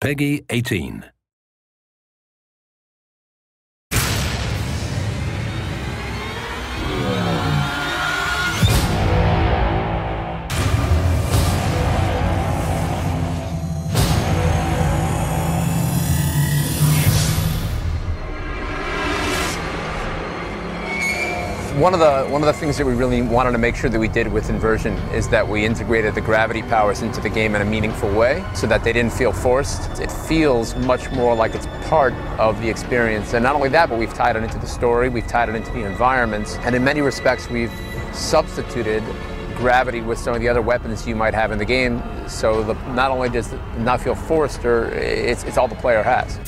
Peggy 18. One of the things that we really wanted to make sure that we did with Inversion is that we integrated the gravity powers into the game in a meaningful way so that they didn't feel forced. It feels much more like it's part of the experience. And not only that, but we've tied it into the story, we've tied it into the environments, and in many respects we've substituted gravity with some of the other weapons you might have in the game, so not only does it not feel forced, or it's all the player has.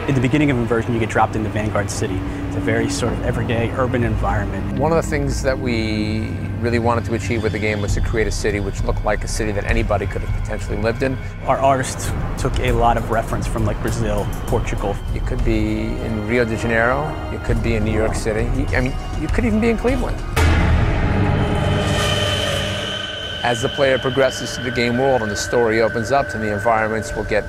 In the beginning of Inversion, you get dropped into Vanguard City. It's a very sort of everyday urban environment. One of the things that we really wanted to achieve with the game was to create a city which looked like a city that anybody could have potentially lived in. Our artists took a lot of reference from like Brazil, Portugal. You could be in Rio de Janeiro, you could be in New York City, you could even be in Cleveland. As the player progresses through the game world and the story opens up, and the environments will get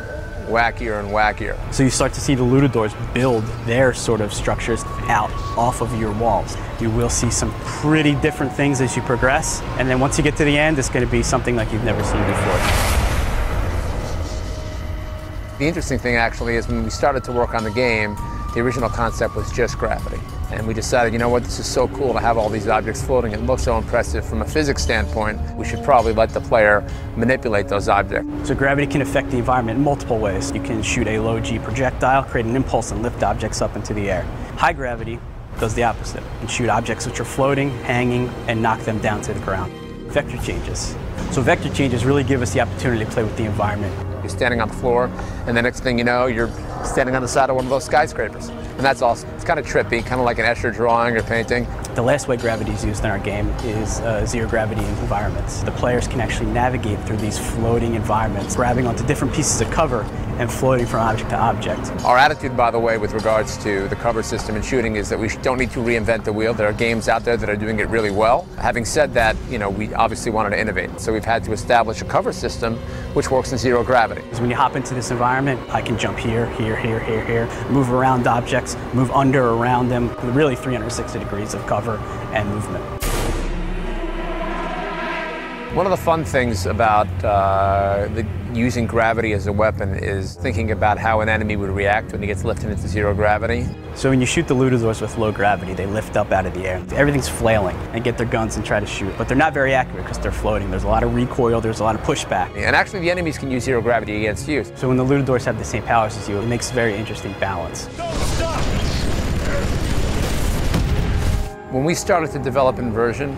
wackier and wackier. So you start to see the Lutadors build their sort of structures out off of your walls. You will see some pretty different things as you progress, and then once you get to the end, it's going to be something like you've never seen before. The interesting thing actually is when we started to work on the game, the original concept was just gravity. And we decided, you know what, this is so cool to have all these objects floating. It looks so impressive from a physics standpoint. We should probably let the player manipulate those objects. So gravity can affect the environment in multiple ways. You can shoot a low-G projectile, create an impulse, and lift objects up into the air. High gravity does the opposite. You can shoot objects which are floating, hanging, and knock them down to the ground. Vector changes. So vector changes really give us the opportunity to play with the environment. You're standing on the floor, and the next thing you know, you're standing on the side of one of those skyscrapers. And that's awesome. It's kind of trippy, kind of like an Escher drawing or painting. The last way gravity is used in our game is zero gravity environments. The players can actually navigate through these floating environments, grabbing onto different pieces of cover and floating from object to object. Our attitude, by the way, with regards to the cover system and shooting is that we don't need to reinvent the wheel. There are games out there that are doing it really well. Having said that, you know, we obviously wanted to innovate. So we've had to establish a cover system which works in zero gravity. Because when you hop into this environment, I can jump here, here, here, here, here, move around objects, move under, around them, really 360 degrees of cover and movement. One of the fun things about using gravity as a weapon is thinking about how an enemy would react when he gets lifted into zero gravity. So when you shoot the Lutadors with low gravity, they lift up out of the air. Everything's flailing and get their guns and try to shoot, but they're not very accurate because they're floating. There's a lot of recoil, there's a lot of pushback. And actually the enemies can use zero gravity against you. So when the Lutadors have the same powers as you, it makes a very interesting balance. When we started to develop Inversion,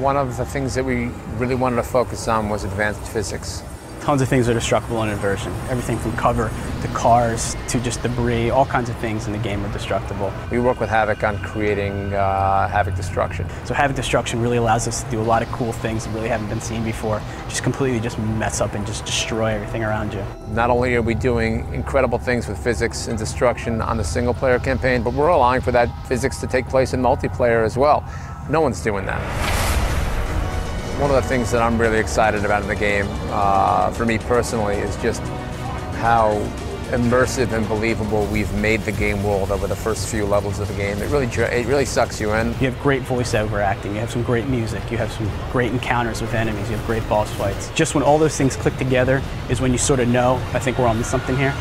one of the things that we really wanted to focus on was advanced physics. Tons of things are destructible in Inversion. Everything from cover to cars to just debris, all kinds of things in the game are destructible. We work with Havoc on creating Havoc Destruction. So Havoc Destruction really allows us to do a lot of cool things that really haven't been seen before. Just completely just mess up and just destroy everything around you. Not only are we doing incredible things with physics and destruction on the single player campaign, but we're allowing for that physics to take place in multiplayer as well. No one's doing that. One of the things that I'm really excited about in the game, for me personally, is just how immersive and believable we've made the game world over the first few levels of the game. It really sucks you in. You have great voiceover acting, you have some great music, you have some great encounters with enemies, you have great boss fights. Just when all those things click together is when you sort of know, I think we're on to something here.